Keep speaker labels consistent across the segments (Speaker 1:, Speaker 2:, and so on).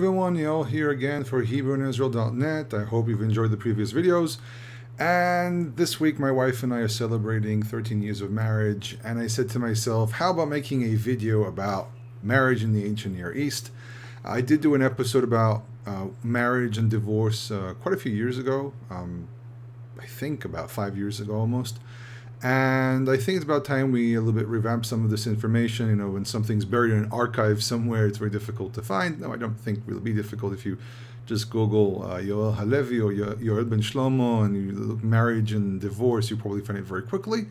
Speaker 1: Everyone, Yael here again for HebrewInIsrael.net. I hope you've enjoyed the previous videos. And this week, my wife and I are celebrating 13 years of marriage. And I said to myself, how about making a video about marriage in the ancient Near East? I did do an episode about marriage and divorce quite a few years ago. I think about 5 years ago almost. And I think it's about time we a little bit revamp some of this information. You know, when something's buried in an archive somewhere, it's very difficult to find. No, I don't think it will be difficult if you just Google Yoel Halevi or Yoel Ben Shlomo and you look marriage and divorce, you probably find it very quickly.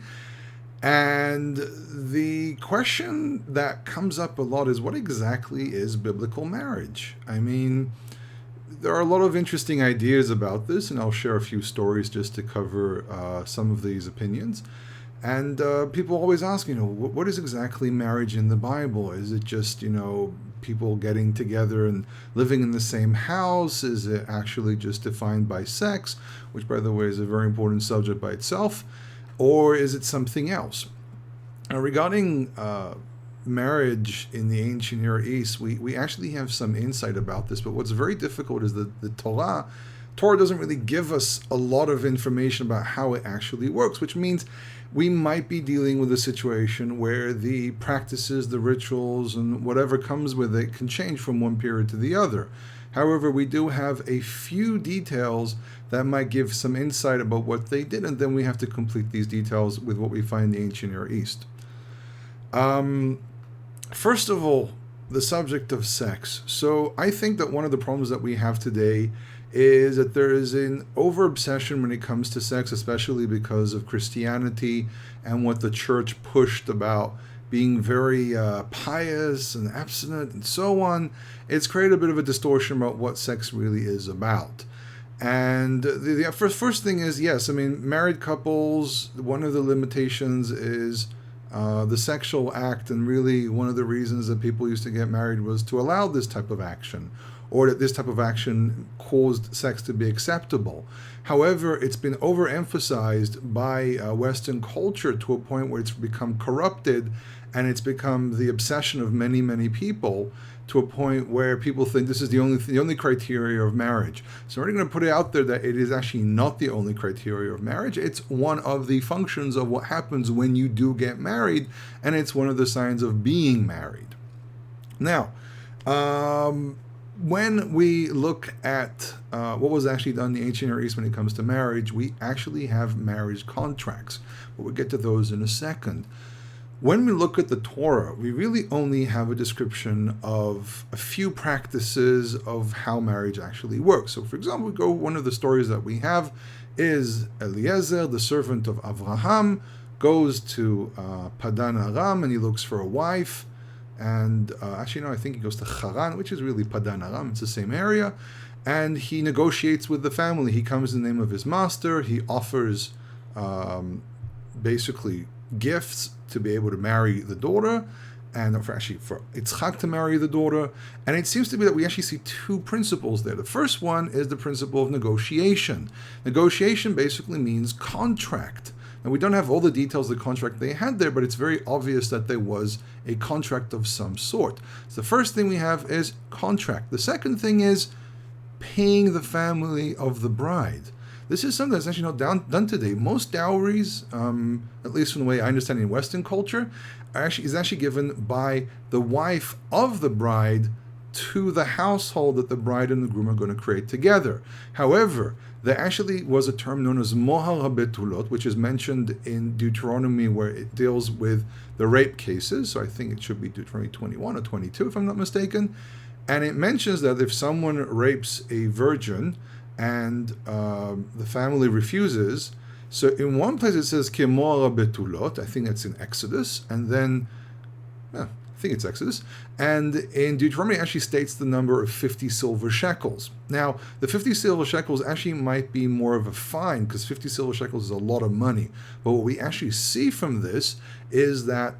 Speaker 1: And the question that comes up a lot is, what exactly is biblical marriage? I mean, there are a lot of interesting ideas about this, and I'll share a few stories just to cover some of these opinions. And people always ask, what is exactly marriage in the Bible? Is it just, people getting together and living in the same house? Is it actually just defined by sex, which, by the way, is a very important subject by itself? Or is it something else? Now, regarding marriage in the ancient Near East, we actually have some insight about this, but what's very difficult is that the Torah doesn't really give us a lot of information about how it actually works, which means we might be dealing with a situation where the practices, the rituals, and whatever comes with it can change from one period to the other. However, we do have a few details that might give some insight about what they did, and then we have to complete these details with what we find in the ancient Near East. First of all, the subject of sex. So I think that one of the problems that we have today is that there is an over-obsession when it comes to sex, especially because of Christianity and what the church pushed about being very pious and abstinent and so on. It's created a bit of a distortion about what sex really is about. And the first thing is, yes, I mean, married couples, one of the limitations is the sexual act, and really one of the reasons that people used to get married was to allow this type of action, or that this type of action caused sex to be acceptable. However, it's been overemphasized by Western culture to a point where it's become corrupted, and it's become the obsession of many, many people, to a point where people think this is the only criteria of marriage. So we're already going to put it out there that it is actually not the only criteria of marriage. It's one of the functions of what happens when you do get married, and it's one of the signs of being married. Now, when we look at what was actually done in the ancient Near East when it comes to marriage, we actually have marriage contracts. But we'll get to those in a second. When we look at the Torah, we really only have a description of a few practices of how marriage actually works. So, for example, one of the stories that we have is Eliezer, the servant of Avraham, goes to Padan Aram and he looks for a wife. And I think he goes to Haran, which is really Padan Aram. It's the same area. And he negotiates with the family. He comes in the name of his master. He offers basically gifts to be able to marry the daughter, and for Yitzchak to marry the daughter. And it seems to be that we actually see two principles there. The first one is the principle of negotiation. Negotiation basically means contract. And we don't have all the details of the contract they had there, but it's very obvious that there was a contract of some sort. So the first thing we have is contract. The second thing is paying the family of the bride. This is something that's actually not done today. Most dowries, at least from the way I understand it in Western culture, is actually given by the wife of the bride to the household that the bride and the groom are going to create together. However, there actually was a term known as mohar habetulot, which is mentioned in Deuteronomy, where it deals with the rape cases. So I think it should be Deuteronomy 21 or 22, if I'm not mistaken. And it mentions that if someone rapes a virgin and the family refuses, so in one place it says kemora betulot, I think that's in Exodus, and then, I think it's Exodus, and in Deuteronomy it actually states the number of 50 silver shekels. Now, the 50 silver shekels actually might be more of a fine, because 50 silver shekels is a lot of money, but what we actually see from this is that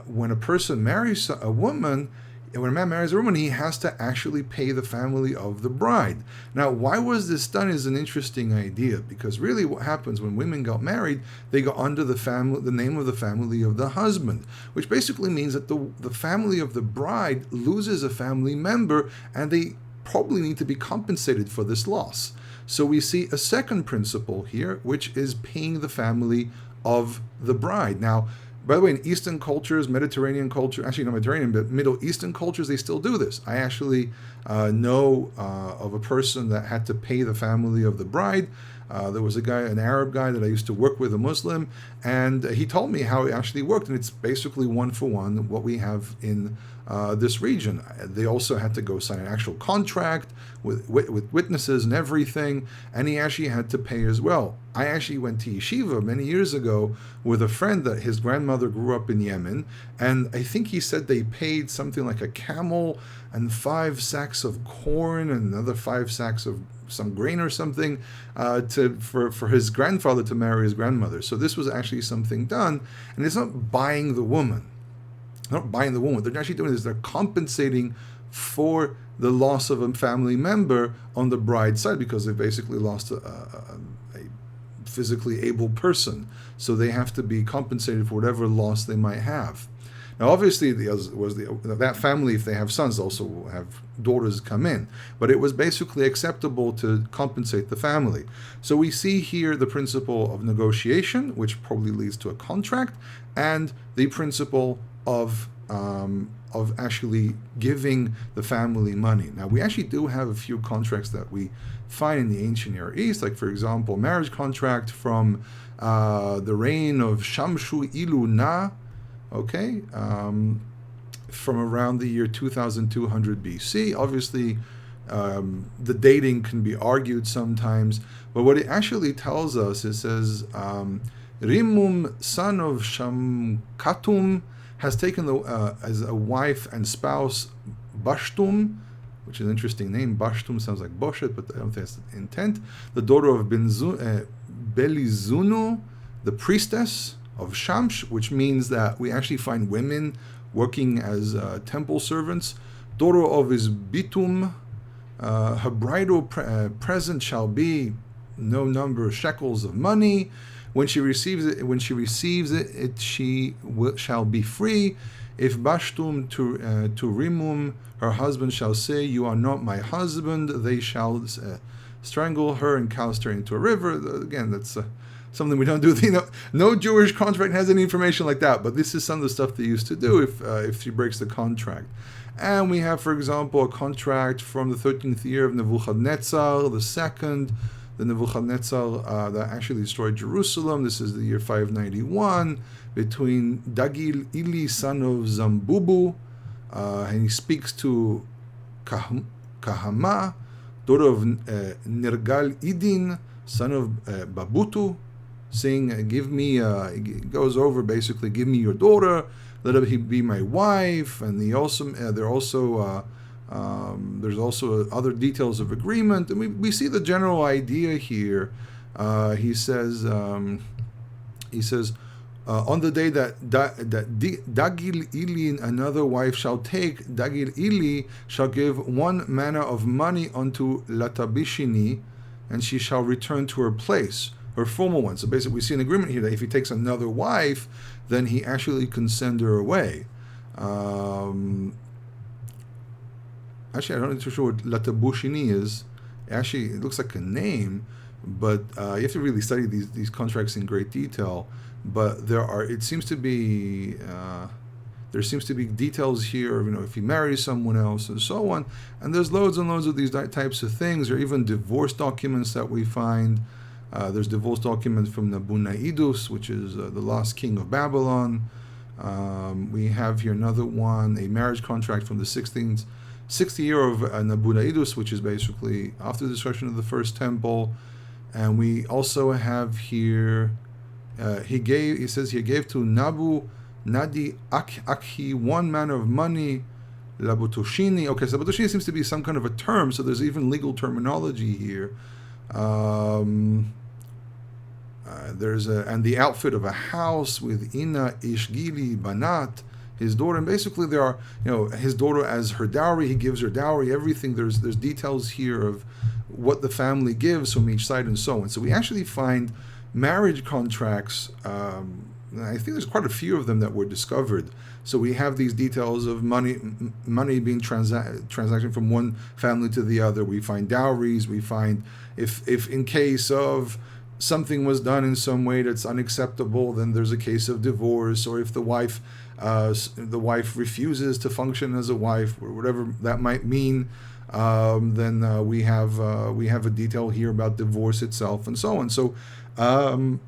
Speaker 1: when a person marries a woman, when a man marries a woman, he has to actually pay the family of the bride. Now, why was this done is an interesting idea, because really what happens when women got married, they go under the name of the family of the husband, which basically means that the family of the bride loses a family member, and they probably need to be compensated for this loss. So we see a second principle here, which is paying the family of the bride. Now, by the way, in Eastern cultures, Mediterranean culture, actually not Mediterranean, but Middle Eastern cultures, they still do this. I actually know of a person that had to pay the family of the bride. There was a guy, an Arab guy that I used to work with, a Muslim, and he told me how it actually worked, and it's basically one for one what we have in this region. They also had to go sign an actual contract with witnesses and everything, and he actually had to pay as well. I actually went to yeshiva many years ago with a friend that his grandmother grew up in Yemen, and I think he said they paid something like a camel and 5 sacks of corn and another 5 sacks of some grain or something for his grandfather to marry his grandmother. So this was actually something done, and it's not buying the woman. They're not buying the woman. What they're actually doing is they're compensating for the loss of a family member on the bride's side, because they basically lost a physically able person. So they have to be compensated for whatever loss they might have. Now, obviously, that family, if they have sons, also have daughters come in. But it was basically acceptable to compensate the family. So we see here the principle of negotiation, which probably leads to a contract, and the principle of actually giving the family money. Now, we actually do have a few contracts that we find in the ancient Near East, like, for example, marriage contract from the reign of Shamshu Ilu Na, okay, from around the year 2200 BC. Obviously, the dating can be argued sometimes, but what it actually tells us, it says, Rimum, son of Shamkatum, has taken as a wife and spouse Bashtum, which is an interesting name. Bashtum sounds like Boshet, but I don't think that's the intent. The daughter of Belizunu, the priestess of Shamsh, which means that we actually find women working as temple servants. Daughter of his Bitum, her bridal present shall be no number of shekels of money. When she receives it, she shall be free. If Bashtum to Rimum, her husband shall say, "You are not my husband," they shall strangle her and cast her into a river. Again, that's something we don't do. No Jewish contract has any information like that, but this is some of the stuff they used to do if she breaks the contract. And we have, for example, a contract from the 13th year of Nebuchadnezzar II, the Nebuchadnezzar that actually destroyed Jerusalem. This is the year 591, between Dagil Ili, son of Zambubu, and he speaks to Kahama, daughter of Nergal Idin, son of Babutu, saying, give me, it goes over basically, give me your daughter, let her be my wife. And there's also other details of agreement, and we see the general idea here. He says, on the day that Dagil Ili another wife shall take, Dagil Ili shall give 1 manna of money unto Latabishini, and she shall return to her place, her former one. So basically we see an agreement here that if he takes another wife, then he actually can send her away. Actually, I'm not too sure what Latabushini is. Actually, it looks like a name, but you have to really study these contracts in great detail. But there seems to be details here of, if he marries someone else and so on. And there's loads and loads of these types of things. There are even divorce documents that we find. There's divorce documents from Nabonidus, which is the last king of Babylon. We have here another one, a marriage contract from the 60th year of Nabonidus, which is basically after the destruction of the first temple. And we also have here, he says he gave to Nabu Nadi Akhi 1 manna of money, Labutushini. Okay, so Labutushini seems to be some kind of a term, so there's even legal terminology here. And the outfit of a house with Ina Ishgili Banat, his daughter, and basically there are, his daughter as her dowry. He gives her dowry, everything. There's details here of what the family gives from each side and so on. So we actually find marriage contracts. I think there's quite a few of them that were discovered. So we have these details of money being transaction from one family to the other. We find dowries. We find if in case of something was done in some way that's unacceptable, then there's a case of divorce. Or if the wife refuses to function as a wife, or whatever that might mean, then we have a detail here about divorce itself and so on. So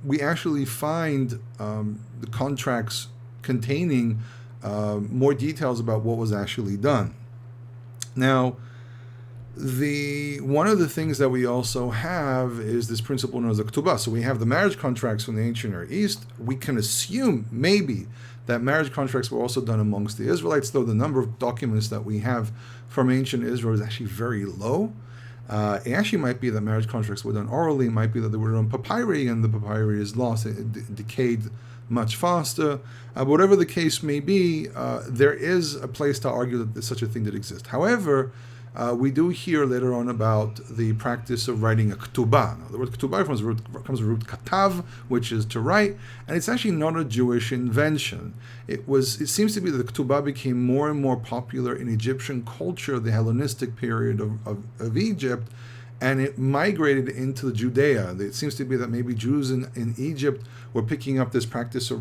Speaker 1: we actually find the contracts containing more details about what was actually done. Now, one of the things that we also have is this principle known as the Ketubah. So we have the marriage contracts from the ancient Near East. We can assume maybe that marriage contracts were also done amongst the Israelites, though the number of documents that we have from ancient Israel is actually very low. It actually might be that marriage contracts were done orally. It might be that they were done papyri, and the papyri is lost. It decayed much faster. Whatever the case may be, there is a place to argue that there's such a thing that exists. However, we do hear later on about the practice of writing a ketubah. Now, the word ketubah comes from the root katav, which is to write, and it's actually not a Jewish invention. It seems to be that the ketubah became more and more popular in Egyptian culture, the Hellenistic period of Egypt, and it migrated into Judea. It seems to be that maybe Jews in Egypt were picking up this practice of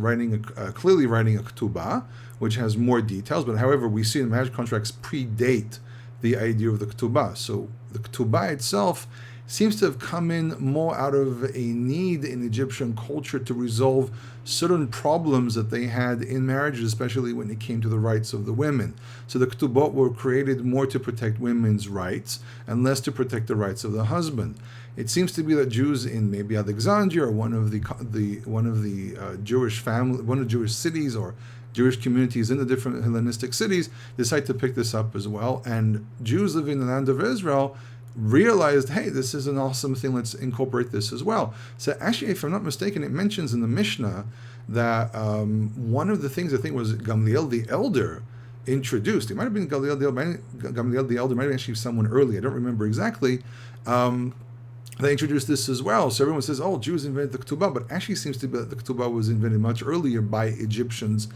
Speaker 1: clearly writing a ketubah, which has more details. But however, we see the marriage contracts predate the idea of the ketubah. So the ketubah itself seems to have come in more out of a need in Egyptian culture to resolve certain problems that they had in marriages, especially when it came to the rights of the women. So the ketubot were created more to protect women's rights and less to protect the rights of the husband. It seems to be that Jews in maybe Alexandria or one of the Jewish cities or Jewish communities in the different Hellenistic cities decide to pick this up as well. And Jews living in the land of Israel realized, hey, this is an awesome thing, let's incorporate this as well. So actually, if I'm not mistaken, it mentions in the Mishnah that one of the things I think was Gamliel the elder introduced. It might have been Gamliel the elder, might have actually someone early, I don't remember exactly. They introduced this as well. So everyone says, oh, Jews invented the ketubah, but actually seems to be that the ketubah was invented much earlier by Egyptians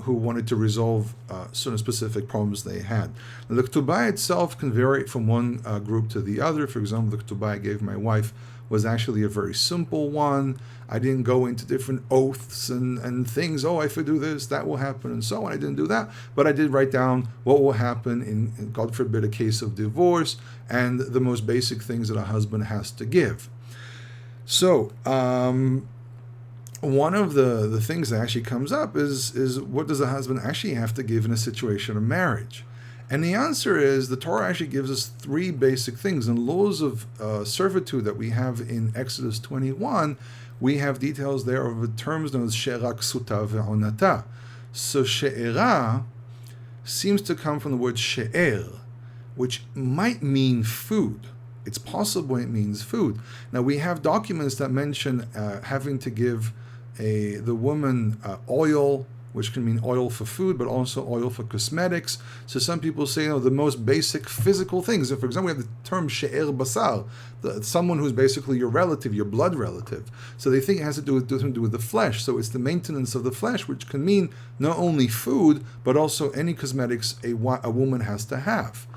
Speaker 1: who wanted to resolve certain specific problems they had. Now, the ketubah itself can vary from one group to the other. For example, the ketubah I gave my wife was actually a very simple one. I didn't go into different oaths and things. Oh, if I do this, that will happen, and so on. I didn't do that, but I did write down what will happen in God forbid, a case of divorce, and the most basic things that a husband has to give. So, one of the things that actually comes up is what does a husband actually have to give in a situation of marriage? And the answer is the Torah actually gives us three basic things. In laws of servitude that we have in Exodus 21, we have details there of the terms known as she'era, ksuta, ve'onata. So she'era seems to come from the word she'er, which might mean food. It's possible it means food. Now we have documents that mention having to give the woman oil, which can mean oil for food, but also oil for cosmetics. So some people say, the most basic physical things. For example, we have the term she'er basar, someone who's basically your relative, your blood relative. So they think it has to do with the flesh. So it's the maintenance of the flesh, which can mean not only food, but also any cosmetics a woman has to have.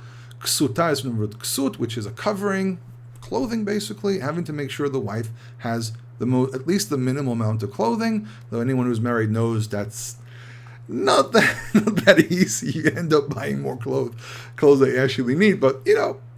Speaker 1: Ksuta is from the word ksut, which is a covering, clothing basically, having to make sure the wife has at least the minimal amount of clothing, though anyone who's married knows that's not that easy. You end up buying more clothes that you actually need. But,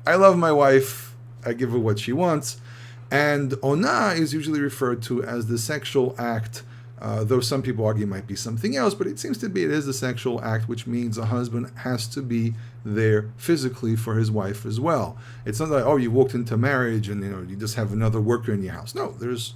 Speaker 1: I love my wife. I give her what she wants. And ona is usually referred to as the sexual act, though some people argue it might be something else, but it seems to be it is the sexual act, which means a husband has to be there physically for his wife as well. It's not like, you walked into marriage and you just have another worker in your house. No, there's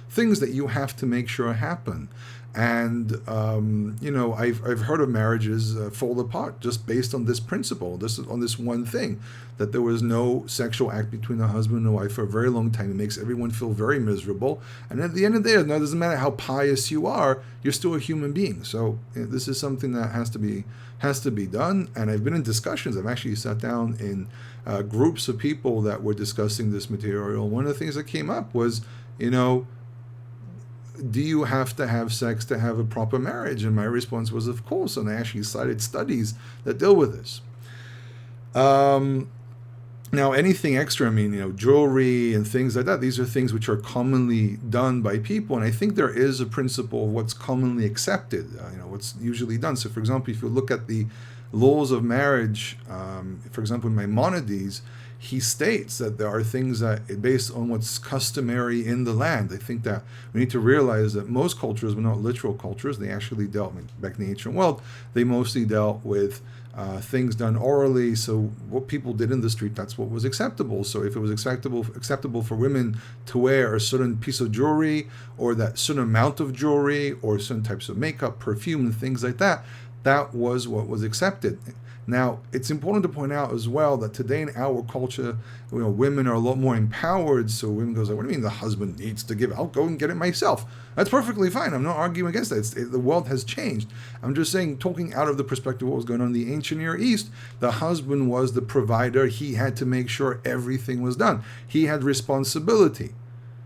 Speaker 1: things that you have to make sure happen. And I've heard of marriages fall apart just based on this principle, on this one thing, that there was no sexual act between a husband and a wife for a very long time. It makes everyone feel very miserable. And at the end of the day, it doesn't matter how pious you are, you're still a human being. So this is something that has to be done. And I've been in discussions. I've actually sat down in groups of people that were discussing this material. One of the things that came up was, do you have to have sex to have a proper marriage? And my response was, of course. And I actually cited studies that deal with this. Now, anything extra, jewelry and things like that, these are things which are commonly done by people. And I think there is a principle of what's commonly accepted, what's usually done. So, for example, if you look at the laws of marriage, for example, in Maimonides, he states that there are things that, based on what's customary in the land. I think that we need to realize that most cultures were not literal cultures. They actually dealt, back in the ancient world, they mostly dealt with things done orally. So what people did in the street, that's what was acceptable. So if it was acceptable for women to wear a certain piece of jewelry, or that certain amount of jewelry, or certain types of makeup, perfume, and things like that, that was what was accepted. Now, it's important to point out as well that today in our culture, women are a lot more empowered. So women goes like, what do you mean the husband needs to give? I'll go and get it myself. That's perfectly fine. I'm not arguing against that. The world has changed. I'm just saying, talking out of the perspective of what was going on in the ancient Near East, the husband was the provider. He had to make sure everything was done. He had responsibility.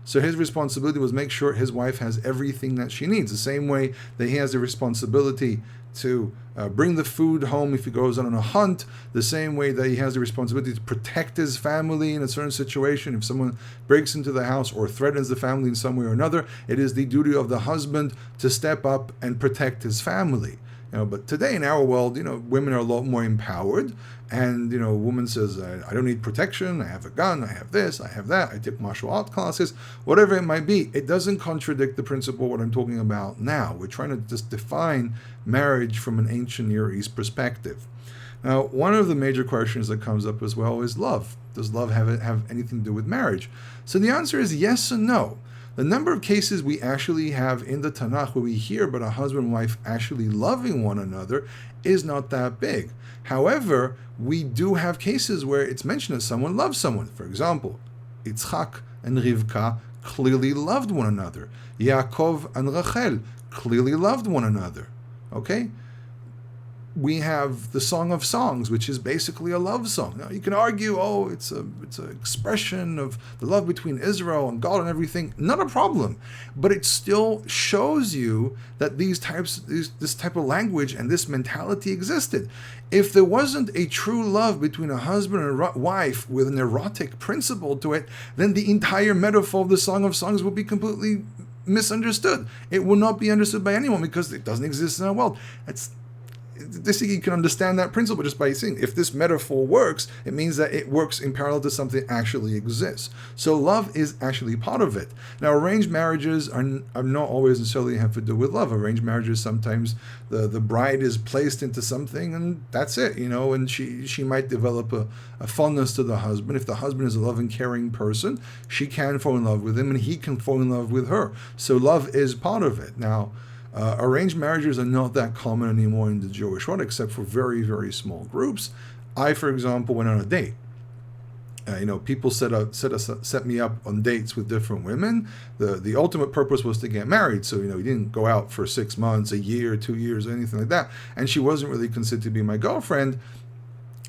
Speaker 1: So his responsibility was make sure his wife has everything that she needs. The same way that he has the responsibility to bring the food home if he goes on a hunt, the same way that he has the responsibility to protect his family in a certain situation. If someone breaks into the house or threatens the family in some way or another, it is the duty of the husband to step up and protect his family. But today in our world, women are a lot more empowered, and a woman says, I don't need protection, I have a gun, I have this, I have that, I take martial art classes, whatever it might be. It doesn't contradict the principle of what I'm talking about now. We're trying to just define marriage from an ancient Near East perspective. Now, one of the major questions that comes up as well is love. Does love have anything to do with marriage? So the answer is yes and no. The number of cases we actually have in the Tanakh where we hear about a husband and wife actually loving one another is not that big. However, we do have cases where it's mentioned that someone loves someone. For example, Yitzchak and Rivka clearly loved one another. Yaakov and Rachel clearly loved one another. Okay? We have the Song of Songs, which is basically a love song. Now, you can argue, it's an expression of the love between Israel and God and everything. Not a problem. But it still shows you that this type of language and this mentality existed. If there wasn't a true love between a husband and a wife with an erotic principle to it, then the entire metaphor of the Song of Songs would be completely misunderstood. It will not be understood by anyone because it doesn't exist in our world. You can understand that principle just by saying, if this metaphor works, it means that it works in parallel to something that actually exists. So love is actually part of it. Now, arranged marriages are not always necessarily have to do with love. Arranged marriages, sometimes the bride is placed into something and that's it, and she might develop a fondness to the husband. If the husband is a loving, caring person, she can fall in love with him and he can fall in love with her. So love is part of it. Now, arranged marriages are not that common anymore in the Jewish world, except for very, very small groups. I, for example, went on a date. People set me up on dates with different women. The ultimate purpose was to get married. So, we didn't go out for 6 months, a year, 2 years, anything like that. And she wasn't really considered to be my girlfriend.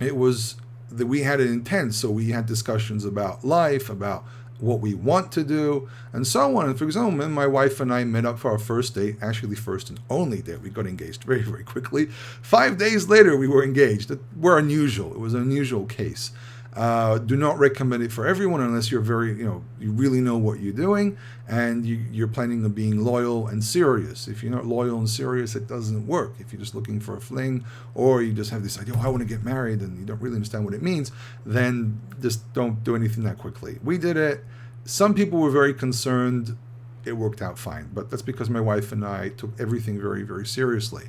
Speaker 1: It was that we had an intent. So we had discussions about life, about what we want to do, and so on. And for example, my wife and I met up for our first date, actually first and only date. We got engaged very, very quickly. 5 days later, we were engaged. We're unusual. It was an unusual case. Do not recommend it for everyone unless you're very, you really know what you're doing and you're planning on being loyal and serious. If you're not loyal and serious, it doesn't work. If you're just looking for a fling, or you just have this idea, I want to get married, and you don't really understand what it means, then just don't do anything that quickly. We did it. Some people were very concerned. It worked out fine, but that's because my wife and I took everything very, very seriously.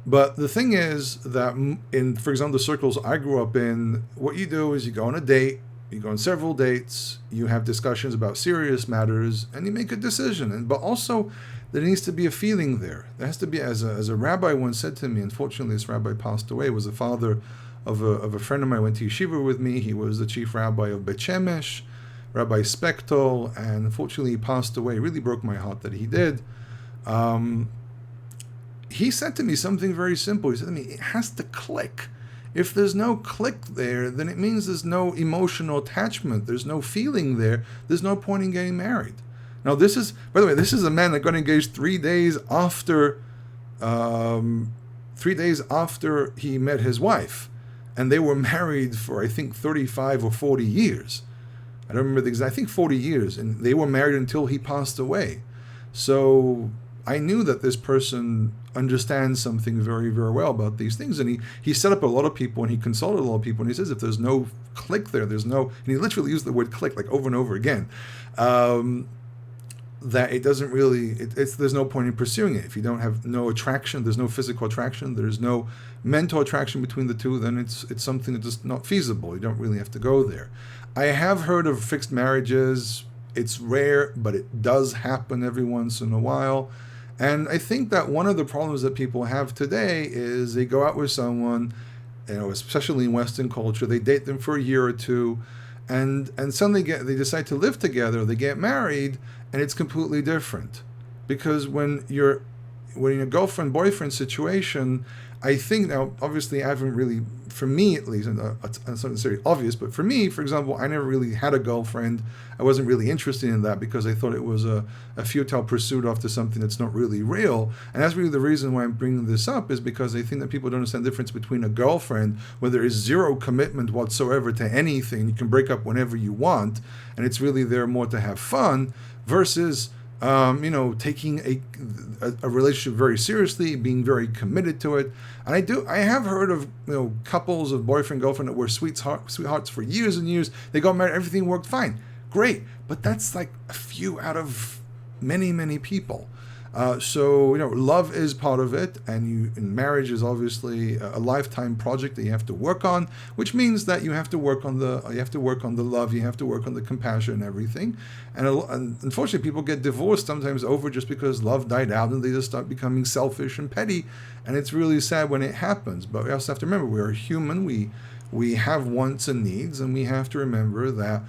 Speaker 1: But the thing is that for example, the circles I grew up in, what you do is you go on a date, you go on several dates, you have discussions about serious matters, and you make a decision. But also, there needs to be a feeling there. There has to be, as a rabbi once said to me, unfortunately this rabbi passed away, was the father of a friend of mine who went to yeshiva with me. He was the chief rabbi of Bet Shemesh, Rabbi Spector, and unfortunately he passed away. It really broke my heart that he did. He said to me something very simple. He said to me, it has to click. If there's no click there, then it means there's no emotional attachment. There's no feeling there. There's no point in getting married. Now, this is, by the way, this is a man that got engaged 3 days after, 3 days after he met his wife, and they were married for, I think, 35 or 40 years. I don't remember the exact, I think 40 years, and they were married until he passed away. So I knew that this person understands something very, very well about these things. And he set up a lot of people, and he consulted a lot of people, and he says if there's no click there, there's no, and he literally used the word click like over and over again, that it doesn't really, there's no point in pursuing it. If you don't have no attraction, there's no physical attraction, there's no mental attraction between the two, then it's something that's just not feasible. You don't really have to go there. I have heard of fixed marriages. It's rare, but it does happen every once in a while. And I think that one of the problems that people have today is they go out with someone, especially in Western culture, they date them for a year or two, and suddenly they decide to live together, they get married, and it's completely different. Because when you're in a girlfriend-boyfriend situation, I think now, obviously, I haven't really, for me at least, and it's not necessarily obvious, but for me, for example, I never really had a girlfriend. I wasn't really interested in that because I thought it was a futile pursuit after something that's not really real. And that's really the reason why I'm bringing this up, is because I think that people don't understand the difference between a girlfriend, where there is zero commitment whatsoever to anything. You can break up whenever you want, and it's really there more to have fun, versus taking a relationship very seriously, being very committed to it. And I have heard of couples of boyfriend girlfriend that were sweethearts for years and years. They got married, everything worked fine, great. But that's like a few out of many people. So love is part of it, and marriage is obviously a lifetime project that you have to work on, which means that you have to work on the love, you have to work on the compassion and everything. And unfortunately, people get divorced sometimes over just because love died out, and they just start becoming selfish and petty, and it's really sad when it happens. But we also have to remember we are human. We have wants and needs, and we have to remember that.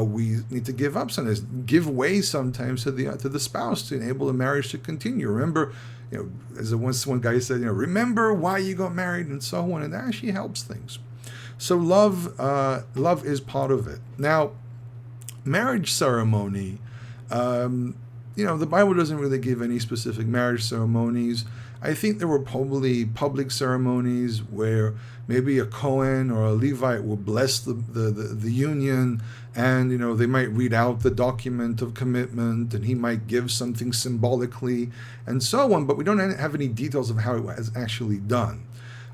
Speaker 1: We need to give up sometimes, give way sometimes to the spouse to enable the marriage to continue. Remember, as one guy said, remember why you got married and so on, and that actually helps things. So love is part of it. Now, marriage ceremony, the Bible doesn't really give any specific marriage ceremonies. I think there were probably public ceremonies where maybe a Kohen or a Levite will bless the union, and they might read out the document of commitment, and he might give something symbolically and so on, but we don't have any details of how it was actually done.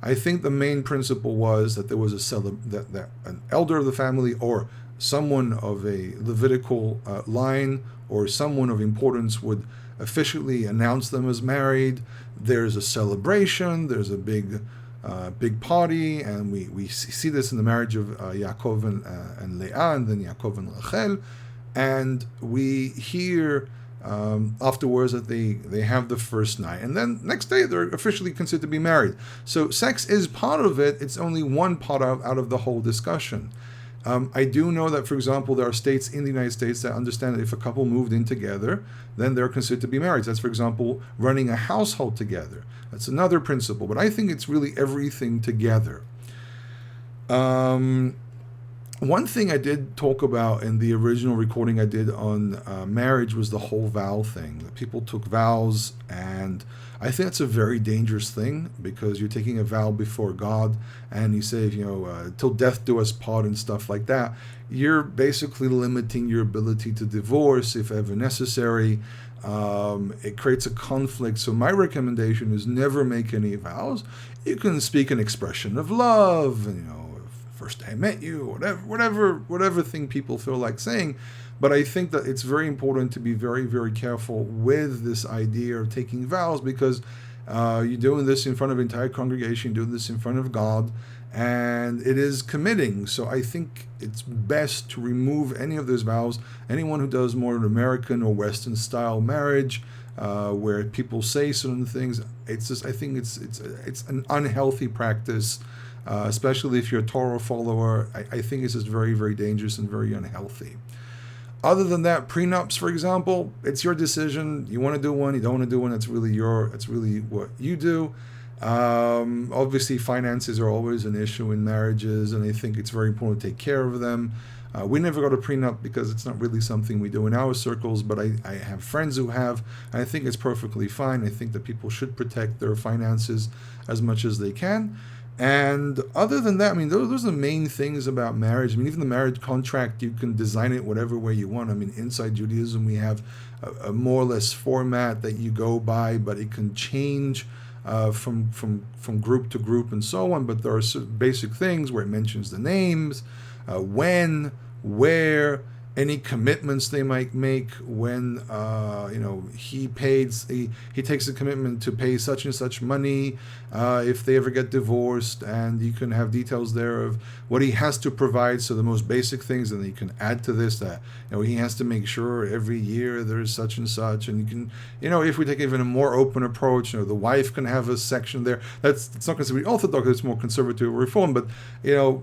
Speaker 1: I think the main principle was that there was that an elder of the family, or someone of a Levitical line, or someone of importance would officially announce them as married. There's a celebration, there's a big party, and we see this in the marriage of Yaakov and Leah, and then Yaakov and Rachel, and we hear afterwards that they have the first night, and then next day they're officially considered to be married. So sex is part of it. It's only one part out of the whole discussion. I do know that, for example, there are states in the United States that understand that if a couple moved in together, then they're considered to be married. That's, for example, running a household together. That's another principle. But I think it's really everything together. One thing I did talk about in the original recording I did on marriage was the whole vow thing. People took vows, and I think it's a very dangerous thing, because you're taking a vow before God, and you say, till death do us part and stuff like that. You're basically limiting your ability to divorce if ever necessary. It creates a conflict. So my recommendation is never make any vows. You can speak an expression of love, first day I met you, whatever thing people feel like saying. But I think that it's very important to be very, very careful with this idea of taking vows, because you're doing this in front of an entire congregation, you're doing this in front of God, and it is committing. So I think it's best to remove any of those vows. Anyone who does more an American or Western style marriage, where people say certain things. It's just, I think it's an unhealthy practice, especially if you're a Torah follower. I think it's just very, very dangerous and very unhealthy. Other than that, prenups, for example, it's your decision. You want to do one, you don't want to do one. It's really what you do. Obviously, finances are always an issue in marriages, and I think it's very important to take care of them. We never got a prenup because it's not really something we do in our circles, but I have friends who have, and I think it's perfectly fine. I think that people should protect their finances as much as they can. And other than that, I mean, those are the main things about marriage. I mean, even the marriage contract, you can design it whatever way you want. I mean, inside Judaism, we have a more or less format that you go by, but it can change from group to group and so on. But there are certain basic things where it mentions the names, when, where, any commitments they might make when he takes a commitment to pay such and such money if they ever get divorced, and you can have details there of what he has to provide. So the most basic things, and you can add to this that he has to make sure every year there's such and such, and you can if we take even a more open approach, the wife can have a section there. It's not considered orthodox, it's more conservative or reform, but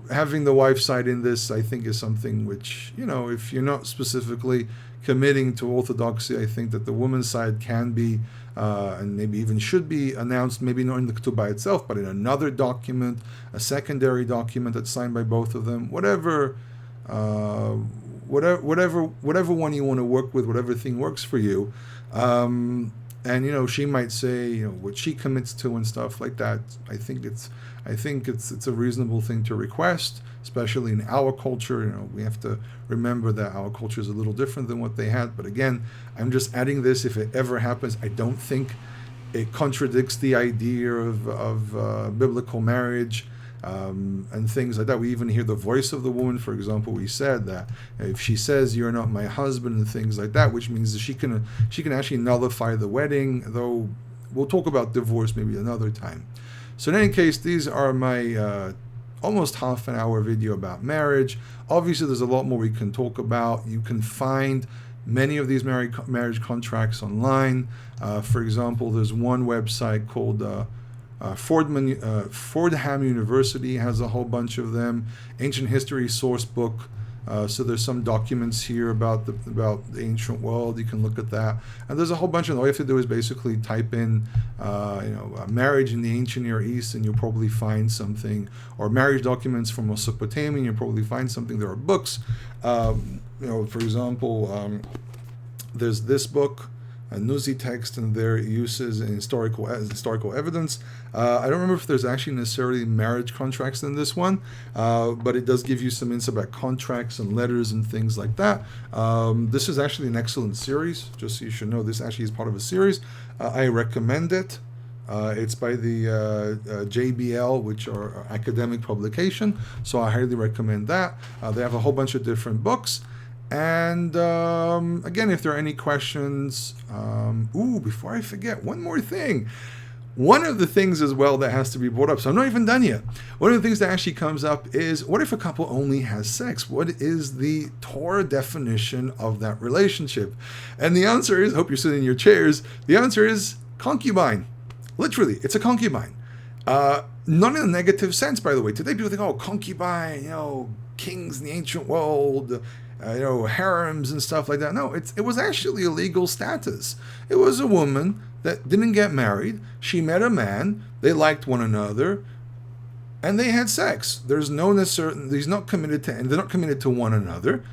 Speaker 1: having the wife side in this, I think, is something which if you're not specifically committing to orthodoxy, I think that the woman's side can be and maybe even should be announced, maybe not in the Ketubah itself, but in another document, a secondary document that's signed by both of them, whatever one you want to work with, whatever thing works for you. And she might say what she commits to and stuff like that. I think it's a reasonable thing to request, especially in our culture. We have to remember that our culture is a little different than what they had. But again, I'm just adding this. If it ever happens, I don't think it contradicts the idea of biblical marriage and things like that. We even hear the voice of the woman. For example, we said that if she says you're not my husband and things like that, which means that she can actually nullify the wedding. Though we'll talk about divorce maybe another time. So in any case, these are my almost half an hour video about marriage. Obviously, there's a lot more we can talk about. You can find many of these marriage contracts online. For example, there's one website called Fordham University has a whole bunch of them. Ancient History Source Book. So there's some documents here about the ancient world. You can look at that, and there's a whole bunch of them. All you have to do is basically type in, marriage in the ancient Near East, and you'll probably find something. Or marriage documents from Mesopotamia, and you'll probably find something. There are books. For example, there's this book, a Nuzi text, and their uses in historical evidence. I don't remember if there's actually necessarily marriage contracts in this one, but it does give you some insight about contracts and letters and things like that. This is actually an excellent series, just so you should know. This actually is part of a series. I recommend it. It's by the JBL, which are academic publication, so I highly recommend that. They have a whole bunch of different books. And again, if there are any questions, before I forget, one more thing. One of the things as well that has to be brought up, so I'm not even done yet. One of the things that actually comes up is, what if a couple only has sex? What is the Torah definition of that relationship? And the answer is, I hope you're sitting in your chairs, the answer is concubine. Literally, it's a concubine. Not in a negative sense, by the way. Today people think, concubine, kings in the ancient world, harems and stuff like that. No, it was actually a legal status. It was a woman that didn't get married. She met a man. They liked one another, and they had sex. There's no necessary. They're not committed to one another,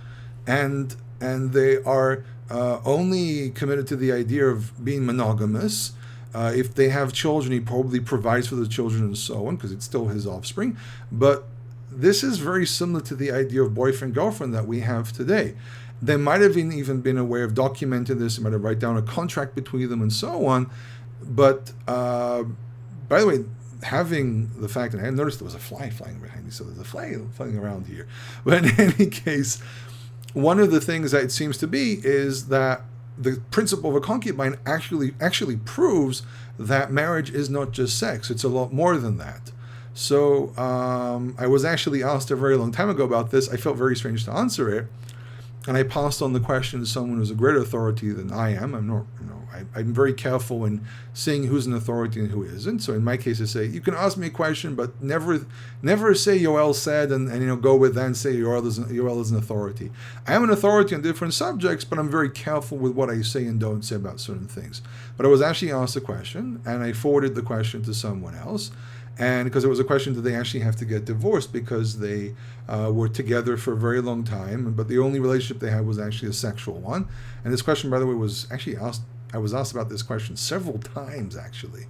Speaker 1: and they are only committed to the idea of being monogamous. If they have children, he probably provides for the children and so on, because it's still his offspring. But this is very similar to the idea of boyfriend-girlfriend that we have today. There might have even been a way of documenting this. They might have write down a contract between them and so on. But, by the way, having the fact that I noticed there was a fly flying behind me, so there's a fly flying around here. But in any case, one of the things that it seems to be is that the principle of a concubine actually proves that marriage is not just sex. It's a lot more than that. So I was actually asked a very long time ago about this. I felt very strange to answer it, and I passed on the question to someone who's a greater authority than I am. I'm not, I'm very careful in saying who's an authority and who isn't. So in my case, I say, you can ask me a question, but never say Yoel said and go with that and say Yoel is an authority. I am an authority on different subjects, but I'm very careful with what I say and don't say about certain things. But I was actually asked a question, and I forwarded the question to someone else. And because it was a question, that they actually have to get divorced because they were together for a very long time, but the only relationship they had was actually a sexual one. And this question, by the way, was actually asked. I was asked about this question several times, actually.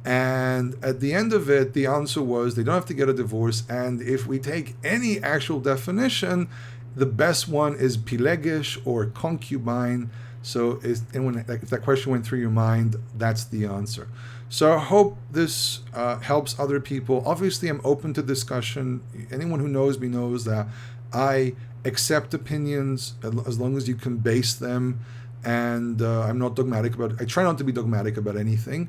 Speaker 1: And at the end of it, the answer was they don't have to get a divorce. And if we take any actual definition, the best one is pilegish or concubine. So if that question went through your mind, that's the answer. So I hope this helps other people. Obviously, I'm open to discussion. Anyone who knows me knows that I accept opinions as long as you can base them, and I'm not dogmatic about it. I try not to be dogmatic about anything.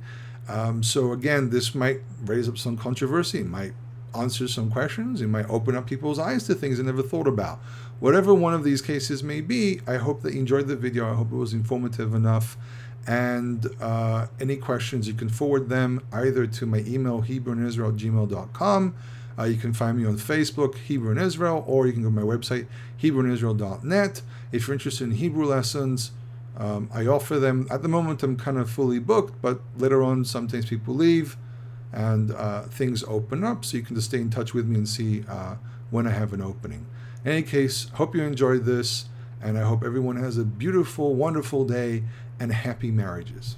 Speaker 1: So again, this might raise up some controversy. It might answer some questions. It might open up people's eyes to things they never thought about. Whatever one of these cases may be, I hope that you enjoyed the video. I hope it was informative enough. And any questions, you can forward them either to my email, hebrewinisrael@gmail.com. You can find me on Facebook, Hebrew in Israel, or you can go to my website, hebrewinisrael.net. If you're interested in Hebrew lessons, I offer them. At the moment, I'm kind of fully booked, but later on, sometimes people leave and things open up, so you can just stay in touch with me and see when I have an opening. In any case, hope you enjoyed this, and I hope everyone has a beautiful, wonderful day and happy marriages.